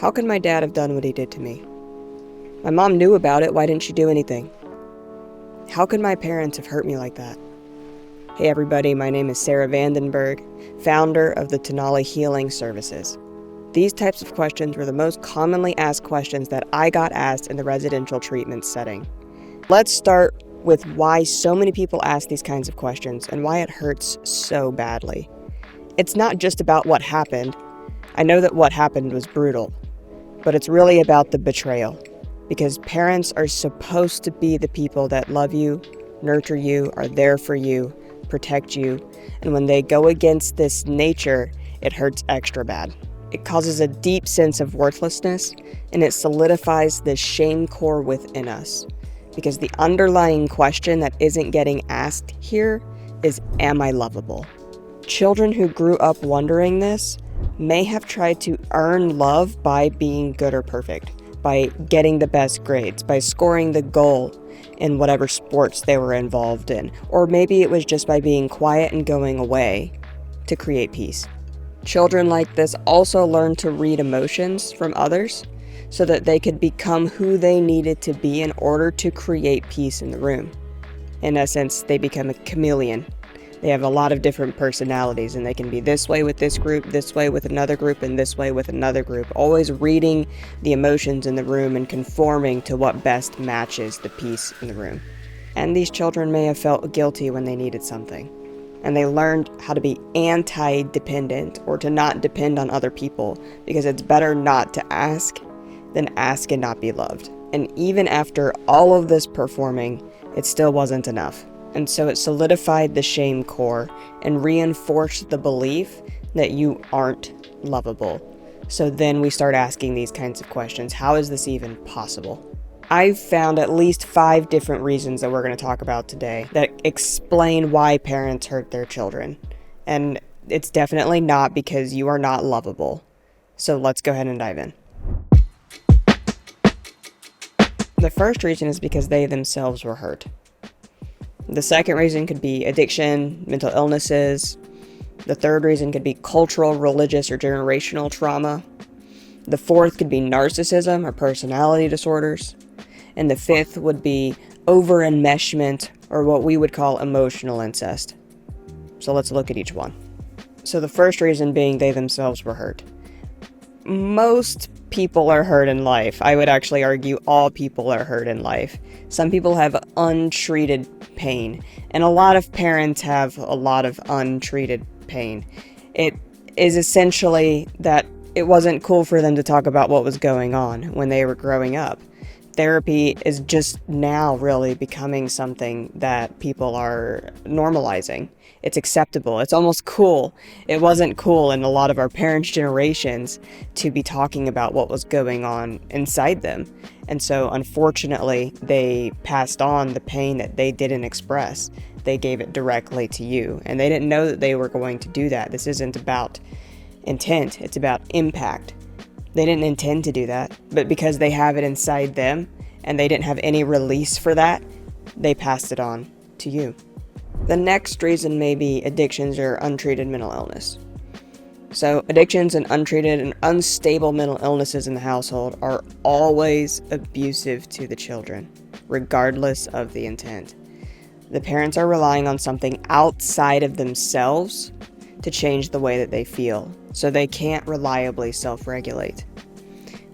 How could my dad have done what he did to me? My mom knew about it, why didn't she do anything? How could my parents have hurt me like that? Hey everybody, my name is Sara Vandenburg, founder of the Tonalli Healing Services. These types of questions were the most commonly asked questions that I got asked in the residential treatment setting. Let's start with why so many people ask these kinds of questions and why it hurts so badly. It's not just about what happened. I know that what happened was brutal, but it's really about the betrayal, because parents are supposed to be the people that love you, nurture you, are there for you, protect you, and when they go against this nature, it hurts extra bad. It causes a deep sense of worthlessness, and it solidifies the shame core within us. Because the underlying question that isn't getting asked here is, am I lovable? Children who grew up wondering this may have tried to earn love by being good or perfect, by getting the best grades, by scoring the goal in whatever sports they were involved in, or maybe it was just by being quiet and going away to create peace. Children like this also learn to read emotions from others so that they could become who they needed to be in order to create peace in the room. In essence, they become a chameleon. They have a lot of different personalities, and they can be this way with this group, this way with another group, and this way with another group, always reading the emotions in the room and conforming to what best matches the peace in the room. And these children may have felt guilty when they needed something, and they learned how to be anti-dependent, or to not depend on other people, because it's better not to ask than ask and not be loved. And even after all of this performing, it still wasn't enough. And so it solidified the shame core and reinforced the belief that you aren't lovable. So then we start asking these kinds of questions. How is this even possible? I've found at least 5 different reasons that we're going to talk about today that explain why parents hurt their children. And it's definitely not because you are not lovable. So let's go ahead and dive in. The first reason is because they themselves were hurt. The second reason could be addiction, mental illnesses. The third reason could be cultural, religious, or generational trauma. The fourth could be narcissism or personality disorders. And the fifth would be over-enmeshment, or what we would call emotional incest. So let's look at each one. So the first reason being they themselves were hurt. Most people are hurt in life. I would actually argue all people are hurt in life. Some people have untreated pain, and a lot of parents have a lot of untreated pain. It is essentially that it wasn't cool for them to talk about what was going on when they were growing up. Therapy is just now really becoming something that people are normalizing. It's acceptable. It's almost cool. It wasn't cool in a lot of our parents' generations to be talking about what was going on inside them. And so, unfortunately, they passed on the pain that they didn't express. They gave it directly to you. And they didn't know that they were going to do that. This isn't about intent. It's about impact. They didn't intend to do that. But because they have it inside them and they didn't have any release for that, they passed it on to you. The next reason may be addictions or untreated mental illness. So addictions and untreated and unstable mental illnesses in the household are always abusive to the children, regardless of the intent. The parents are relying on something outside of themselves to change the way that they feel, so they can't reliably self-regulate.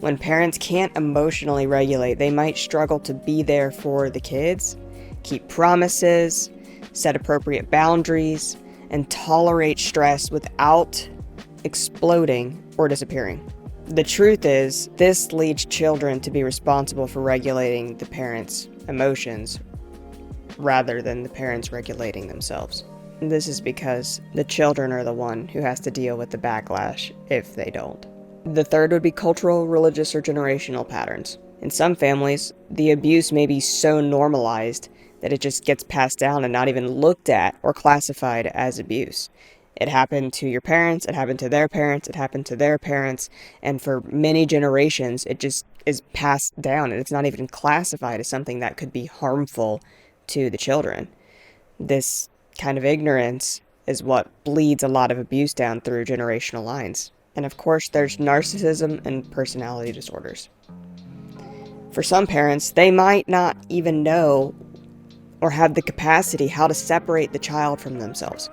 When parents can't emotionally regulate, they might struggle to be there for the kids, keep promises, set appropriate boundaries, and tolerate stress without exploding or disappearing. The truth is, this leads children to be responsible for regulating the parents' emotions rather than the parents regulating themselves. This is because the children are the one who has to deal with the backlash if they don't. The third would be cultural, religious, or generational patterns. In some families, the abuse may be so normalized that it just gets passed down and not even looked at or classified as abuse. It happened to your parents, it happened to their parents, it happened to their parents, and for many generations, it just is passed down, and it's not even classified as something that could be harmful to the children. This kind of ignorance is what bleeds a lot of abuse down through generational lines. And of course, there's narcissism and personality disorders. For some parents, they might not even know or have the capacity how to separate the child from themselves.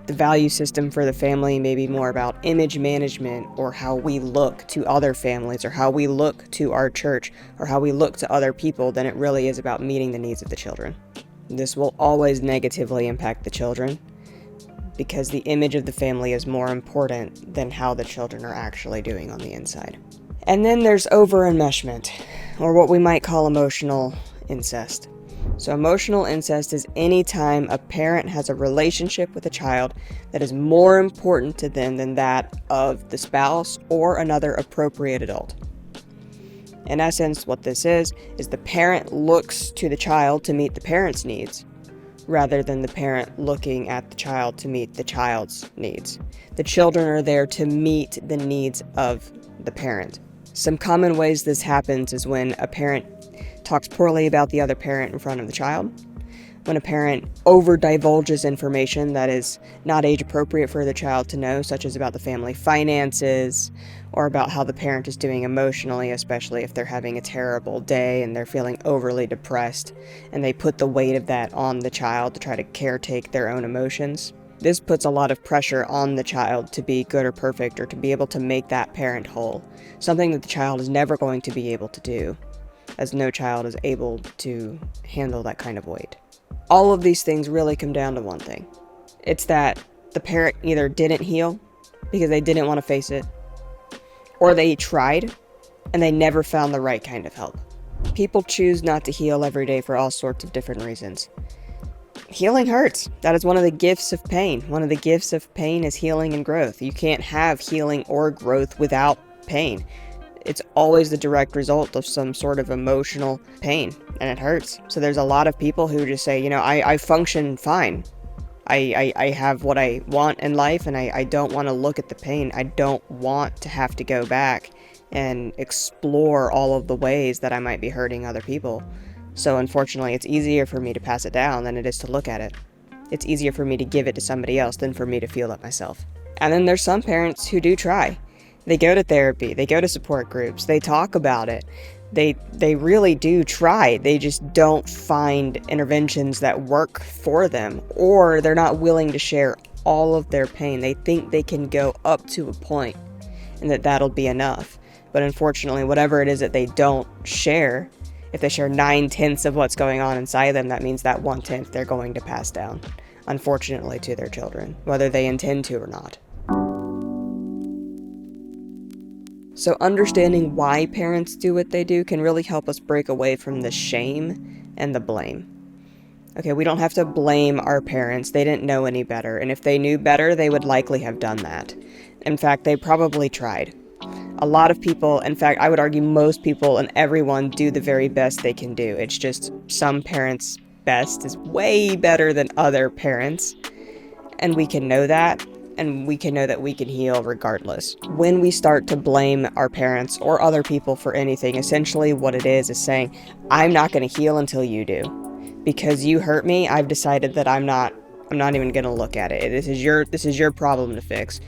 The value system for the family may be more about image management, or how we look to other families, or how we look to our church, or how we look to other people, than it really is about meeting the needs of the children. This will always negatively impact the children, because the image of the family is more important than how the children are actually doing on the inside. And then there's over-enmeshment, or what we might call emotional incest. So emotional incest is any time a parent has a relationship with a child that is more important to them than that of the spouse or another appropriate adult. In essence, what this is the parent looks to the child to meet the parent's needs, rather than the parent looking at the child to meet the child's needs. The children are there to meet the needs of the parent. Some common ways this happens is when a parent talks poorly about the other parent in front of the child, when a parent over-divulges information that is not age-appropriate for the child to know, such as about the family finances, or about how the parent is doing emotionally, especially if they're having a terrible day and they're feeling overly depressed, and they put the weight of that on the child to try to caretake their own emotions. This puts a lot of pressure on the child to be good or perfect, or to be able to make that parent whole, something that the child is never going to be able to do, as no child is able to handle that kind of weight. All of these things really come down to one thing. It's that the parent either didn't heal because they didn't want to face it, or they tried and they never found the right kind of help. People choose not to heal every day for all sorts of different reasons. Healing hurts. That is one of the gifts of pain. One of the gifts of pain is healing and growth. You can't have healing or growth without pain. It's always the direct result of some sort of emotional pain, and it hurts. So there's a lot of people who just say, I function fine. I have what I want in life, and I don't want to look at the pain. I don't want to have to go back and explore all of the ways that I might be hurting other people. So unfortunately, it's easier for me to pass it down than it is to look at it. It's easier for me to give it to somebody else than for me to feel it myself. And then there's some parents who do try. They go to therapy, they go to support groups, they talk about it. They really do try. They just don't find interventions that work for them, or they're not willing to share all of their pain. They think they can go up to a point and that'll be enough. But unfortunately, whatever it is that they don't share, if they share 9/10 of what's going on inside them, that means that 1/10 they're going to pass down, unfortunately, to their children, whether they intend to or not. So understanding why parents do what they do can really help us break away from the shame and the blame. Okay, we don't have to blame our parents. They didn't know any better, and if they knew better, they would likely have done that. In fact, they probably tried. A lot of people, in fact, I would argue most people and everyone do the very best they can do. It's just some parents' best is way better than other parents, and we can know that. And we can know that we can heal regardless. When we start to blame our parents or other people for anything, essentially what it is saying, I'm not going to heal until you do. Because you hurt me, I've decided that I'm not even going to look at it. This is your problem to fix.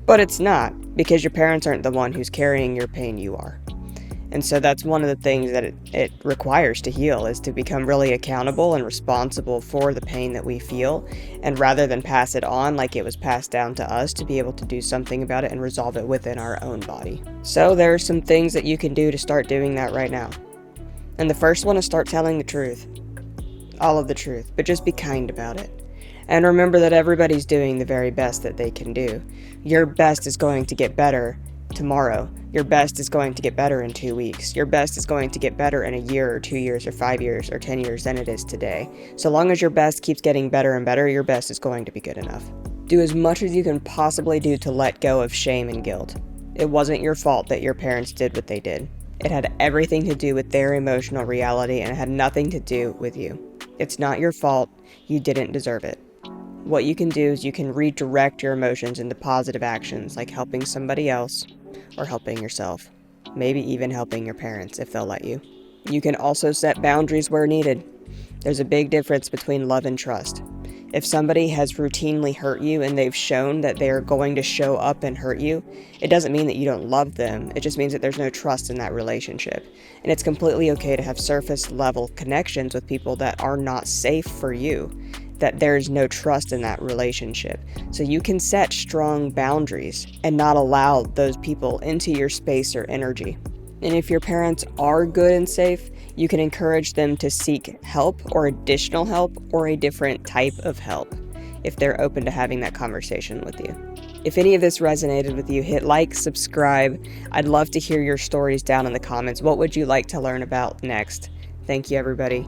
But it's not, because your parents aren't the one who's carrying your pain, you are. And so that's one of the things that it requires to heal, is to become really accountable and responsible for the pain that we feel, and rather than pass it on like it was passed down to us, to be able to do something about it and resolve it within our own body. So there are some things that you can do to start doing that right now. And the first one is start telling the truth. All of the truth, but just be kind about it. And remember that everybody's doing the very best that they can do. Your best is going to get better tomorrow. Your best is going to get better in 2 weeks. Your best is going to get better in a year or 2 years or 5 years or 10 years than it is today. So long as your best keeps getting better and better, your best is going to be good enough. Do as much as you can possibly do to let go of shame and guilt. It wasn't your fault that your parents did what they did. It had everything to do with their emotional reality, and it had nothing to do with you. It's not your fault. You didn't deserve it. What you can do is you can redirect your emotions into positive actions, like helping somebody else or helping yourself. Maybe even helping your parents if they'll let you. You can also set boundaries where needed. There's a big difference between love and trust. If somebody has routinely hurt you and they've shown that they're going to show up and hurt you, it doesn't mean that you don't love them. It just means that there's no trust in that relationship. And it's completely okay to have surface level connections with people that are not safe for you, that there's no trust in that relationship. So you can set strong boundaries and not allow those people into your space or energy. And if your parents are good and safe, you can encourage them to seek help or additional help or a different type of help if they're open to having that conversation with you. If any of this resonated with you, hit like, subscribe. I'd love to hear your stories down in the comments. What would you like to learn about next? Thank you, everybody.